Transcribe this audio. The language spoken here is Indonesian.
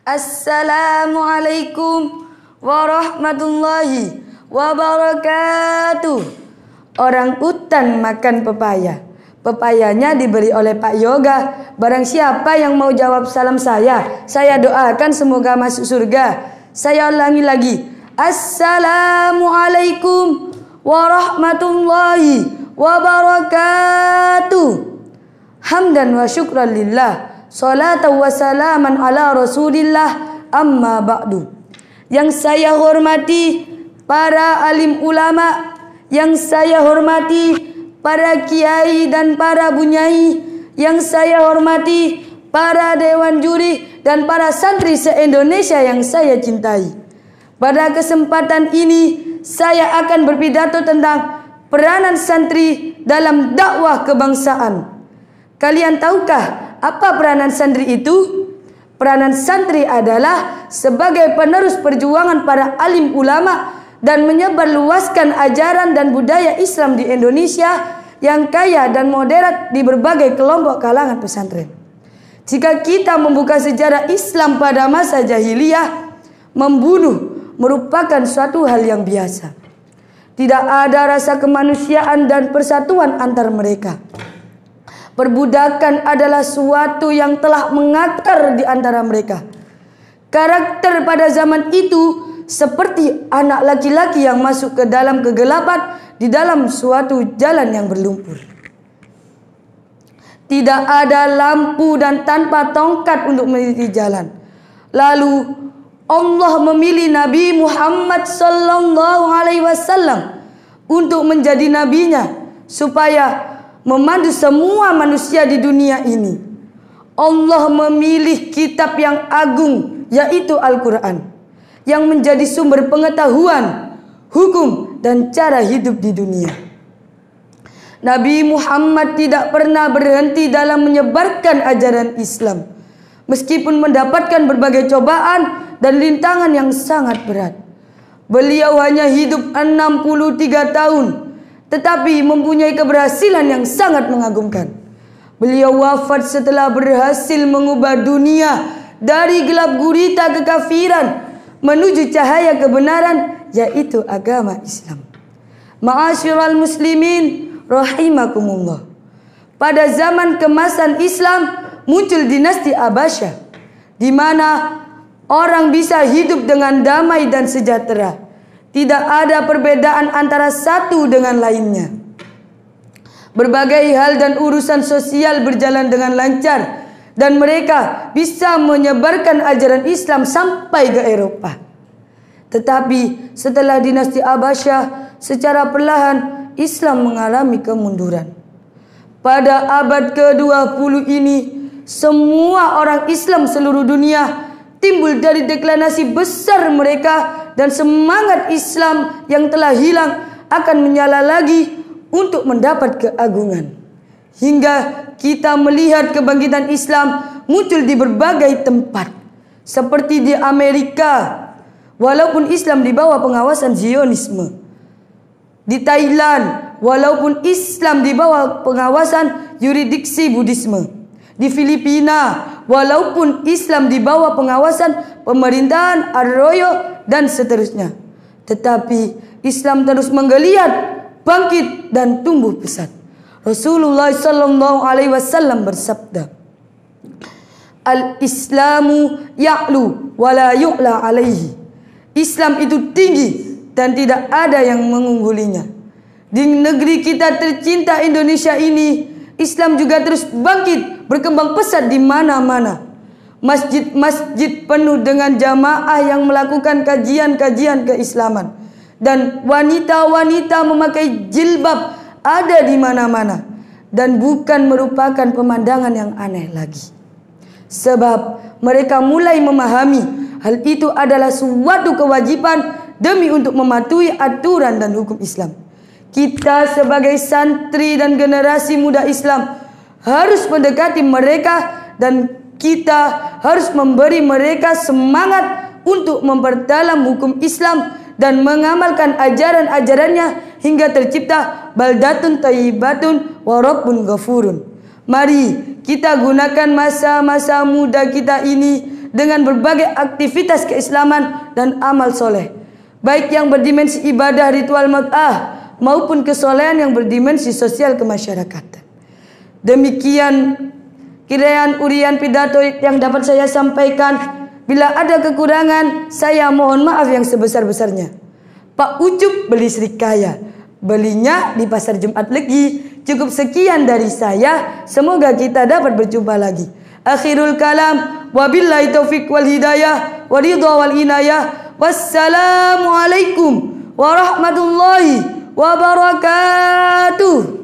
Assalamualaikum warahmatullahi wabarakatuh. Orang utan makan pepaya. Pepayanya diberi oleh Pak Yoga. Barang siapa yang mau jawab salam saya doakan semoga masuk surga. Saya ulangi lagi. Assalamualaikum warahmatullahi wabarakatuh. Hamdan wa syukran lillah. Salatan wa salaman ala rasulillah, amma ba'du. Yang saya hormati para alim ulama, yang saya hormati para kiai dan para bunyai, yang saya hormati para dewan juri dan para santri se-Indonesia yang saya cintai. Pada kesempatan ini saya akan berpidato tentang peranan santri dalam dakwah kebangsaan. Kalian tahukah apa peranan santri itu? Peranan santri adalah sebagai penerus perjuangan para alim ulama dan menyebarluaskan ajaran dan budaya Islam di Indonesia yang kaya dan moderat di berbagai kelompok kalangan pesantren. Jika kita membuka sejarah Islam pada masa jahiliyah, membunuh merupakan suatu hal yang biasa. Tidak ada rasa kemanusiaan dan persatuan antar mereka. Perbudakan adalah suatu yang telah mengakar di antara mereka. Karakter pada zaman itu seperti anak laki-laki yang masuk ke dalam kegelapan di dalam suatu jalan yang berlumpur. Tidak ada lampu dan tanpa tongkat untuk meniti jalan. Lalu Allah memilih Nabi Muhammad sallallahu alaihi wasallam untuk menjadi nabinya supaya memandu semua manusia di dunia ini. Allah memilih kitab yang agung, yaitu Al-Quran, yang menjadi sumber pengetahuan, hukum, dan cara hidup di dunia. Nabi Muhammad tidak pernah berhenti dalam menyebarkan ajaran Islam, meskipun mendapatkan berbagai cobaan dan rintangan yang sangat berat. Beliau hanya hidup 63 tahun, tetapi mempunyai keberhasilan yang sangat mengagumkan. Beliau wafat setelah berhasil mengubah dunia dari gelap gulita kekafiran menuju cahaya kebenaran, yaitu agama Islam. Ma'asyiral muslimin rahimakumullah. Pada zaman kemasan Islam muncul dinasti Abbasiyah, di mana orang bisa hidup dengan damai dan sejahtera. Tidak ada perbedaan antara satu dengan lainnya. Berbagai hal dan urusan sosial berjalan dengan lancar, dan mereka bisa menyebarkan ajaran Islam sampai ke Eropa. Tetapi setelah dinasti Abbasiyah, secara perlahan Islam mengalami kemunduran. Pada abad ke-20 ini, semua orang Islam seluruh dunia timbul dari deklarasi besar mereka, dan semangat Islam yang telah hilang akan menyala lagi untuk mendapat keagungan. Hingga kita melihat kebangkitan Islam muncul di berbagai tempat, seperti di Amerika, walaupun Islam di bawah pengawasan Zionisme. Di Thailand, walaupun Islam di bawah pengawasan yuridiksi Buddhisme. Di Filipina, walaupun Islam di bawah pengawasan pemerintahan Arroyo dan seterusnya, tetapi Islam terus menggeliat, bangkit dan tumbuh pesat. Rasulullah sallallahu alaihi wasallam bersabda, "Al-Islamu ya'lu wa la yu'la alaihi." Islam itu tinggi dan tidak ada yang mengunggulinya. Di negeri kita tercinta Indonesia ini, Islam juga terus bangkit, berkembang pesat di mana-mana. Masjid-masjid penuh dengan jamaah yang melakukan kajian-kajian keislaman, dan wanita-wanita memakai jilbab ada di mana-mana, dan bukan merupakan pemandangan yang aneh lagi. Sebab mereka mulai memahami hal itu adalah suatu kewajiban demi untuk mematuhi aturan dan hukum Islam. Kita sebagai santri dan generasi muda Islam harus mendekati mereka, dan kita harus memberi mereka semangat untuk memperdalam hukum Islam dan mengamalkan ajaran-ajarannya hingga tercipta baldatun thayyibatun wa rabbun ghafurun. Mari kita gunakan masa-masa muda kita ini dengan berbagai aktivitas keislaman dan amal soleh, baik yang berdimensi ibadah ritual mut'ah maupun kesolehan yang berdimensi sosial kemasyarakatan. Demikian kiraan urian pidato yang dapat saya sampaikan. Bila ada kekurangan, saya mohon maaf yang sebesar-besarnya. Pak Ucup beli serikaya, belinya di pasar Jumat Legi. Cukup sekian dari saya. Semoga kita dapat berjumpa lagi. Akhirul kalam, wabillahi taufiq wal hidayah, wa ridha wal inayah. Wassalamualaikum warahmatullahi wabarakatuh.